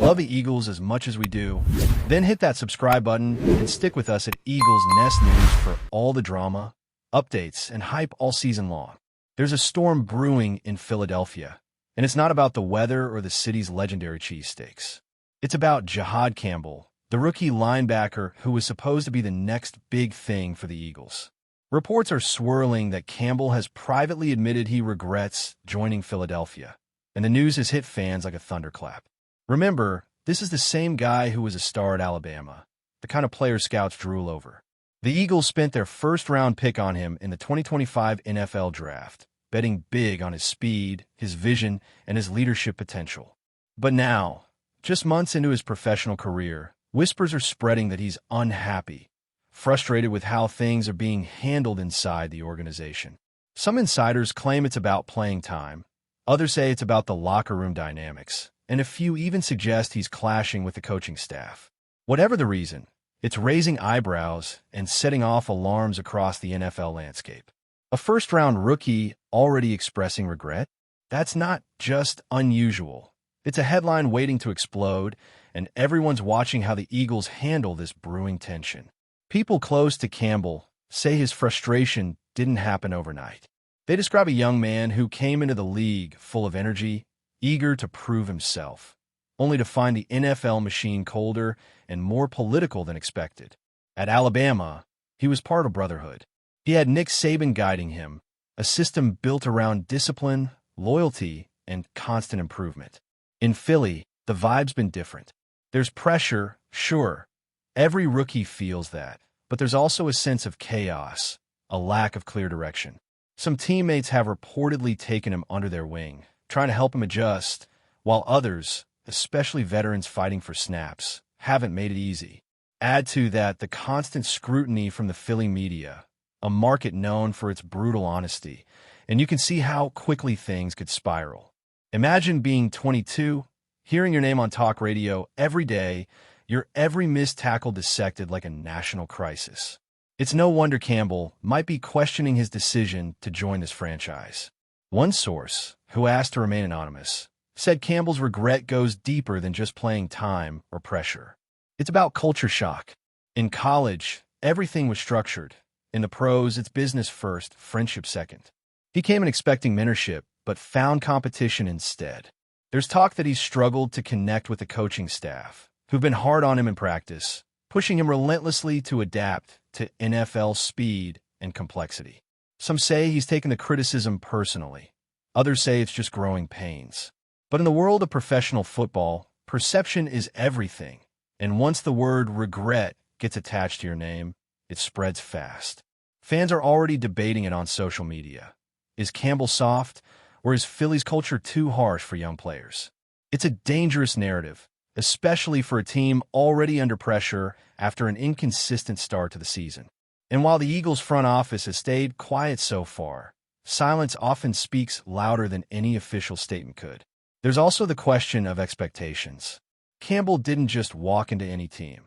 love the Eagles as much as we do, then hit that subscribe button and stick with us at Eagles Nest News for all the drama, updates, and hype all season long. There's a storm brewing in Philadelphia, and it's not about the weather or the city's legendary cheesesteaks. It's about JIHAAD Campbell, the rookie linebacker who was supposed to be the next big thing for the Eagles. Reports are swirling that Campbell has privately admitted he regrets joining Philadelphia, and the news has hit fans like a thunderclap. Remember, this is the same guy who was a star at Alabama, the kind of player scouts drool over. The Eagles spent their first-round pick on him in the 2025 NFL Draft, betting big on his speed, his vision, and his leadership potential. But now, just months into his professional career, whispers are spreading that he's unhappy, frustrated with how things are being handled inside the organization. Some insiders claim it's about playing time, others say it's about the locker room dynamics, and a few even suggest he's clashing with the coaching staff. Whatever the reason, it's raising eyebrows and setting off alarms across the NFL landscape. A first-round rookie already expressing regret? That's not just unusual. It's a headline waiting to explode, and everyone's watching how the Eagles handle this brewing tension. People close to Campbell say his frustration didn't happen overnight. They describe a young man who came into the league full of energy, eager to prove himself, only to find the NFL machine colder and more political than expected. At Alabama, he was part of brotherhood. He had Nick Saban guiding him, a system built around discipline, loyalty, and constant improvement. In Philly, the vibe's been different. There's pressure, sure. Every rookie feels that, but there's also a sense of chaos, a lack of clear direction. Some teammates have reportedly taken him under their wing, trying to help him adjust, while others, especially veterans fighting for snaps, haven't made it easy. Add to that the constant scrutiny from the Philly media, a market known for its brutal honesty, and you can see how quickly things could spiral. Imagine being 22, hearing your name on talk radio every day, your every missed tackle dissected like a national crisis. It's no wonder Campbell might be questioning his decision to join this franchise. One source, who asked to remain anonymous, said Campbell's regret goes deeper than just playing time or pressure. It's about culture shock. In college, everything was structured. In the pros, it's business first, friendship second. He came in expecting mentorship, but found competition instead. There's talk that he's struggled to connect with the coaching staff, who've been hard on him in practice, pushing him relentlessly to adapt to NFL speed and complexity. Some say he's taken the criticism personally. Others say it's just growing pains. But in the world of professional football, perception is everything. And once the word regret gets attached to your name, it spreads fast. Fans are already debating it on social media. Is Campbell soft, or is Philly's culture too harsh for young players? It's a dangerous narrative, especially for a team already under pressure after an inconsistent start to the season. And while the Eagles' front office has stayed quiet so far, silence often speaks louder than any official statement could. There's also the question of expectations. Campbell didn't just walk into any team.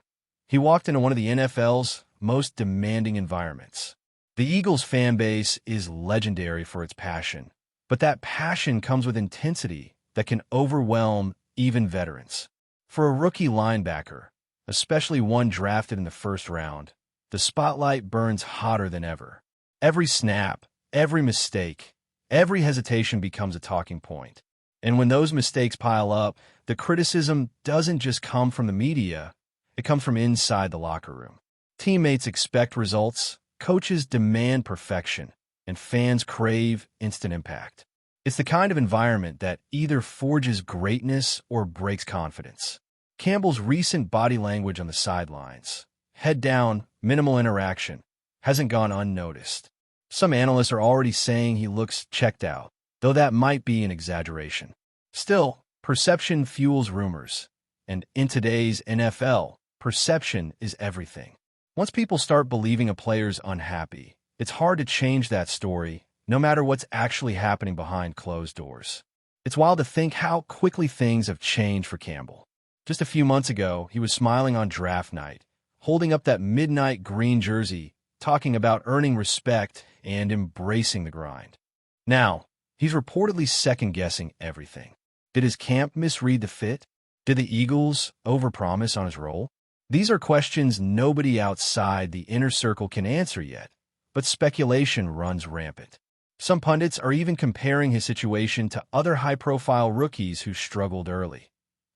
He walked into one of the NFL's most demanding environments. The Eagles' fan base is legendary for its passion, but that passion comes with intensity that can overwhelm even veterans. For a rookie linebacker, especially one drafted in the first round, the spotlight burns hotter than ever. Every snap, every mistake, every hesitation becomes a talking point. And when those mistakes pile up, the criticism doesn't just come from the media, it comes from inside the locker room. Teammates expect results, coaches demand perfection, and fans crave instant impact. It's the kind of environment that either forges greatness or breaks confidence. Campbell's recent body language on the sidelines, head down, minimal interaction, hasn't gone unnoticed. Some analysts are already saying he looks checked out, though that might be an exaggeration. Still, perception fuels rumors, and in today's NFL, perception is everything. Once people start believing a player's unhappy, it's hard to change that story, no matter what's actually happening behind closed doors. It's wild to think how quickly things have changed for Campbell. Just a few months ago, he was smiling on draft night, holding up that midnight green jersey, talking about earning respect and embracing the grind. Now, he's reportedly second-guessing everything. Did his camp misread the fit? Did the Eagles overpromise on his role? These are questions nobody outside the inner circle can answer yet, but speculation runs rampant. Some pundits are even comparing his situation to other high-profile rookies who struggled early,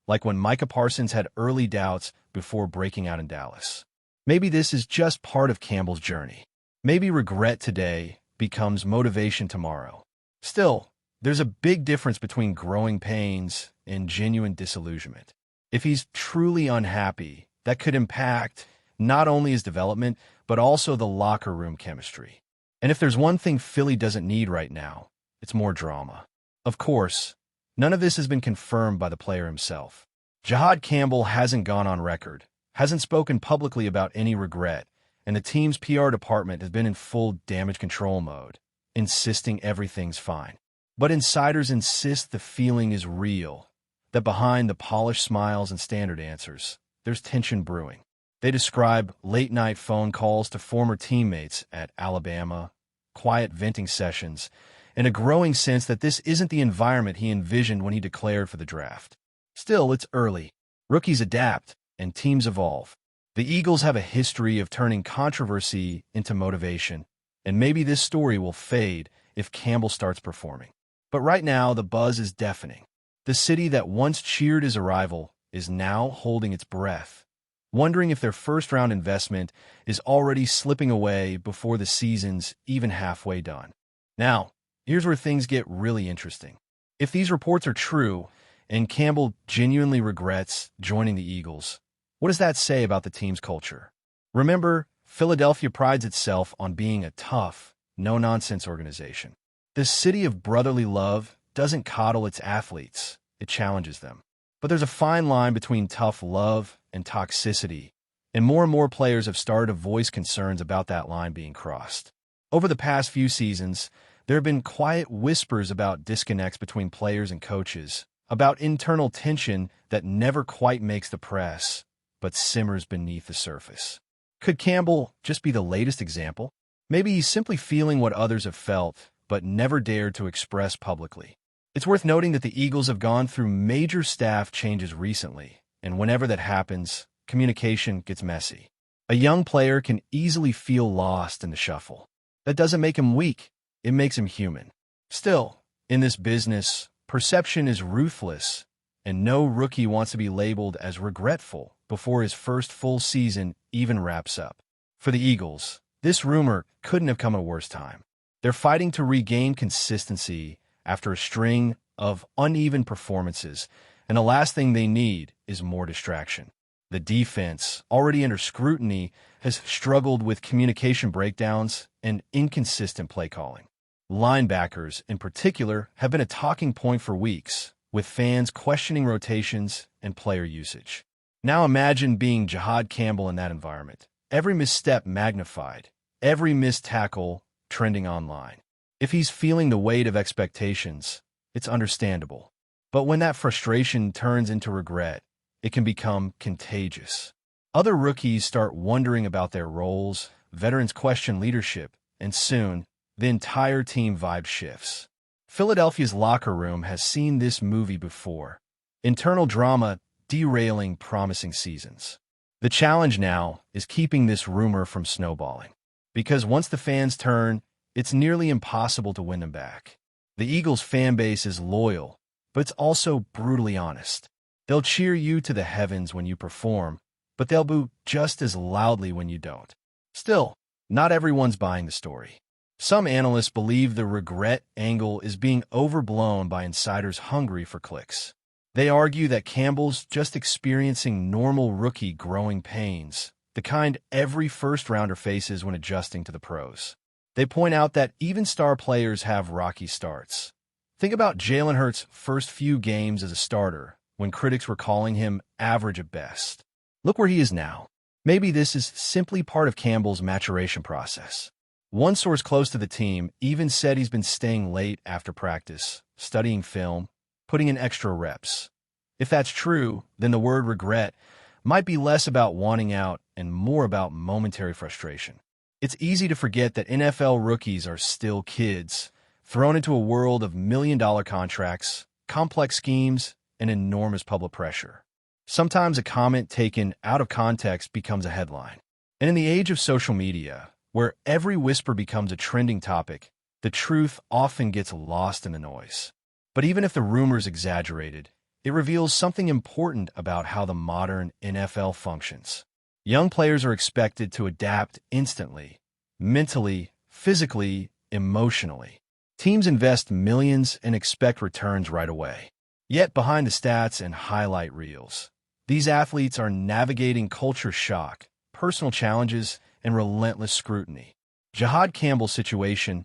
like when Micah Parsons had early doubts before breaking out in Dallas. Maybe this is just part of Campbell's journey. Maybe regret today becomes motivation tomorrow. Still, there's a big difference between growing pains and genuine disillusionment. If he's truly unhappy, that could impact not only his development, but also the locker room chemistry. And if there's one thing Philly doesn't need right now, it's more drama. Of course, none of this has been confirmed by the player himself. JIHAAD Campbell hasn't gone on record, hasn't spoken publicly about any regret, and the team's PR department has been in full damage control mode, insisting everything's fine. But insiders insist the feeling is real, that behind the polished smiles and standard answers, there's tension brewing. They describe late-night phone calls to former teammates at Alabama, quiet venting sessions, and a growing sense that this isn't the environment he envisioned when he declared for the draft. Still, it's early. Rookies adapt, and teams evolve. The Eagles have a history of turning controversy into motivation, and maybe this story will fade if Campbell starts performing. But right now, the buzz is deafening. The city that once cheered his arrival is now holding its breath, wondering if their first-round investment is already slipping away before the season's even halfway done. Now, here's where things get really interesting. If these reports are true, and Campbell genuinely regrets joining the Eagles, what does that say about the team's culture? Remember, Philadelphia prides itself on being a tough, no-nonsense organization. This city of brotherly love doesn't coddle its athletes, it challenges them. But there's a fine line between tough love and toxicity, and more players have started to voice concerns about that line being crossed. Over the past few seasons, there have been quiet whispers about disconnects between players and coaches, about internal tension that never quite makes the press, but simmers beneath the surface. Could Campbell just be the latest example? Maybe he's simply feeling what others have felt, but never dared to express publicly. It's worth noting that the Eagles have gone through major staff changes recently, and whenever that happens, communication gets messy. A young player can easily feel lost in the shuffle. That doesn't make him weak, it makes him human. Still, in this business, perception is ruthless, and no rookie wants to be labeled as regretful before his first full season even wraps up. For the Eagles, this rumor couldn't have come at a worse time. They're fighting to regain consistency after a string of uneven performances, and the last thing they need is more distraction. The defense, already under scrutiny, has struggled with communication breakdowns and inconsistent play calling. Linebackers, in particular, have been a talking point for weeks, with fans questioning rotations and player usage. Now imagine being JIHAAD Campbell in that environment. Every misstep magnified, every missed tackle trending online. If he's feeling the weight of expectations, it's understandable. But when that frustration turns into regret, it can become contagious. Other rookies start wondering about their roles, veterans question leadership, and soon, the entire team vibe shifts. Philadelphia's locker room has seen this movie before. Internal drama derailing promising seasons. The challenge now is keeping this rumor from snowballing. Because once the fans turn, it's nearly impossible to win them back. The Eagles fan base is loyal, but it's also brutally honest. They'll cheer you to the heavens when you perform, but they'll boo just as loudly when you don't. Still, not everyone's buying the story. Some analysts believe the regret angle is being overblown by insiders hungry for clicks. They argue that Campbell's just experiencing normal rookie growing pains, the kind every first-rounder faces when adjusting to the pros. They point out that even star players have rocky starts. Think about Jalen Hurts' first few games as a starter, when critics were calling him average at best. Look where he is now. Maybe this is simply part of Campbell's maturation process. One source close to the team even said he's been staying late after practice, studying film, putting in extra reps. If that's true, then the word regret might be less about wanting out and more about momentary frustration. It's easy to forget that NFL rookies are still kids, thrown into a world of million-dollar contracts, complex schemes, and enormous public pressure. Sometimes a comment taken out of context becomes a headline. And in the age of social media, where every whisper becomes a trending topic, the truth often gets lost in the noise. But even if the rumor is exaggerated, it reveals something important about how the modern NFL functions. Young players are expected to adapt instantly, mentally, physically, emotionally. Teams invest millions and expect returns right away. Yet behind the stats and highlight reels, these athletes are navigating culture shock, personal challenges, and relentless scrutiny. JIHAAD Campbell's situation,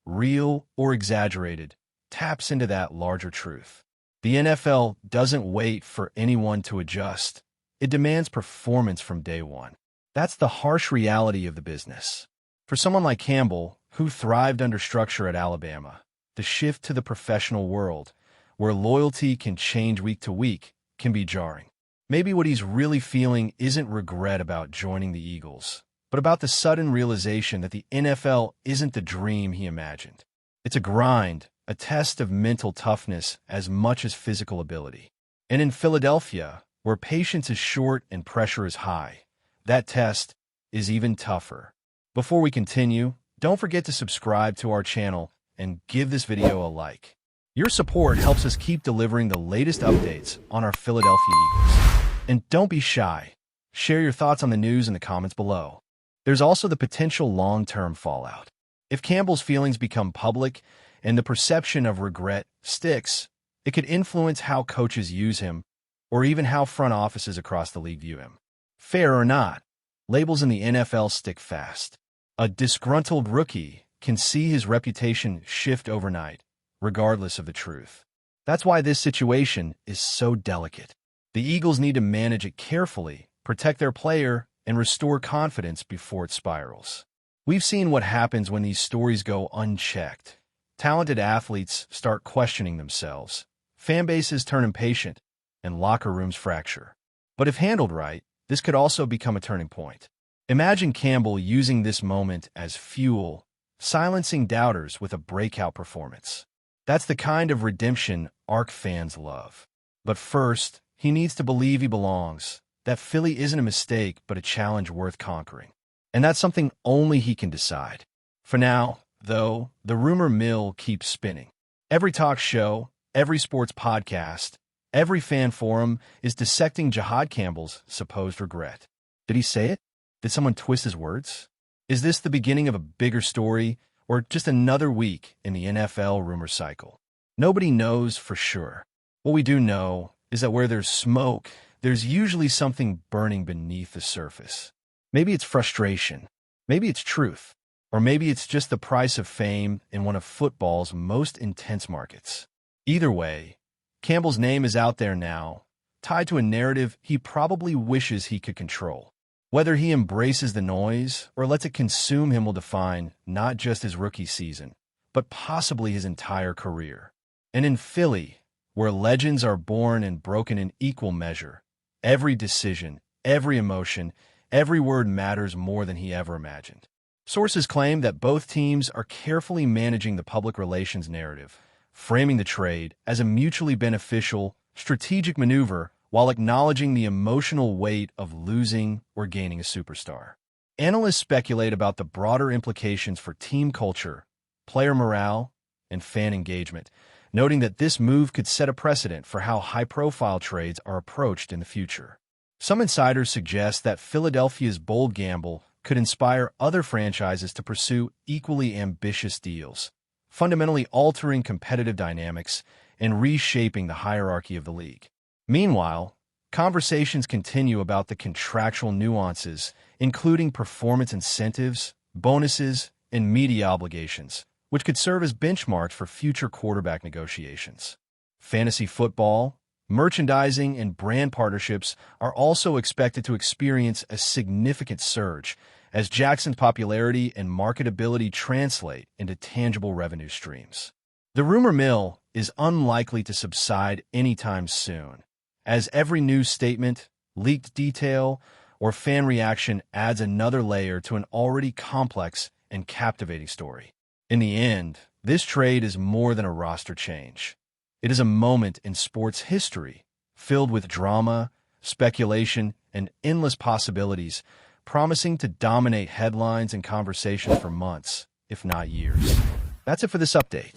real or exaggerated, taps into that larger truth. The NFL doesn't wait for anyone to adjust. It demands performance from day one. That's the harsh reality of the business. For someone like Campbell, who thrived under structure at Alabama, the shift to the professional world, where loyalty can change week to week, can be jarring. Maybe what he's really feeling isn't regret about joining the Eagles, but about the sudden realization that the NFL isn't the dream he imagined. It's a grind, a test of mental toughness as much as physical ability. And in Philadelphia, where patience is short and pressure is high, that test is even tougher. Before we continue, don't forget to subscribe to our channel and give this video a like. Your support helps us keep delivering the latest updates on our Philadelphia Eagles. And don't be shy. Share your thoughts on the news in the comments below. There's also the potential long-term fallout. If Campbell's feelings become public and the perception of regret sticks, it could influence how coaches use him or even how front offices across the league view him. Fair or not, labels in the NFL stick fast. A disgruntled rookie can see his reputation shift overnight, regardless of the truth. That's why this situation is so delicate. The Eagles need to manage it carefully, protect their player, and restore confidence before it spirals. We've seen what happens when these stories go unchecked. Talented athletes start questioning themselves, fan bases turn impatient, and locker rooms fracture. But if handled right, this could also become a turning point. Imagine Campbell using this moment as fuel, silencing doubters with a breakout performance. That's the kind of redemption arc fans love. But first, he needs to believe he belongs, that Philly isn't a mistake but a challenge worth conquering. And that's something only he can decide. For now, though, the rumor mill keeps spinning. Every talk show, every sports podcast, every fan forum is dissecting JIHAAD Campbell's supposed regret. Did he say it? Did someone twist his words? Is this the beginning of a bigger story, or just another week in the NFL rumor cycle? Nobody knows for sure. What we do know is that where there's smoke, there's usually something burning beneath the surface. Maybe it's frustration, maybe it's truth, or maybe it's just the price of fame in one of football's most intense markets. Either way, Campbell's name is out there now, tied to a narrative he probably wishes he could control. Whether he embraces the noise or lets it consume him will define not just his rookie season, but possibly his entire career. And in Philly, where legends are born and broken in equal measure, every decision, every emotion, every word matters more than he ever imagined. Sources claim that both teams are carefully managing the public relations narrative, framing the trade as a mutually beneficial, strategic maneuver while acknowledging the emotional weight of losing or gaining a superstar. Analysts speculate about the broader implications for team culture, player morale, and fan engagement, noting that this move could set a precedent for how high-profile trades are approached in the future. Some insiders suggest that Philadelphia's bold gamble could inspire other franchises to pursue equally ambitious deals, fundamentally altering competitive dynamics and reshaping the hierarchy of the league. Meanwhile, conversations continue about the contractual nuances, including performance incentives, bonuses, and media obligations, which could serve as benchmarks for future quarterback negotiations. Fantasy football, merchandising, and brand partnerships are also expected to experience a significant surge as Jackson's popularity and marketability translate into tangible revenue streams. The rumor mill is unlikely to subside anytime soon, as every news statement, leaked detail, or fan reaction adds another layer to an already complex and captivating story. In the end, this trade is more than a roster change. It is a moment in sports history, filled with drama, speculation, and endless possibilities, promising to dominate headlines and conversation for months, if not years. That's it for this update.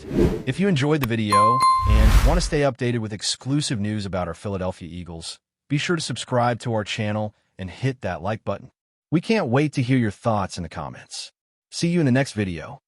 If you enjoyed the video and want to stay updated with exclusive news about our Philadelphia Eagles, be sure to subscribe to our channel and hit that like button. We can't wait to hear your thoughts in the comments. See you in the next video.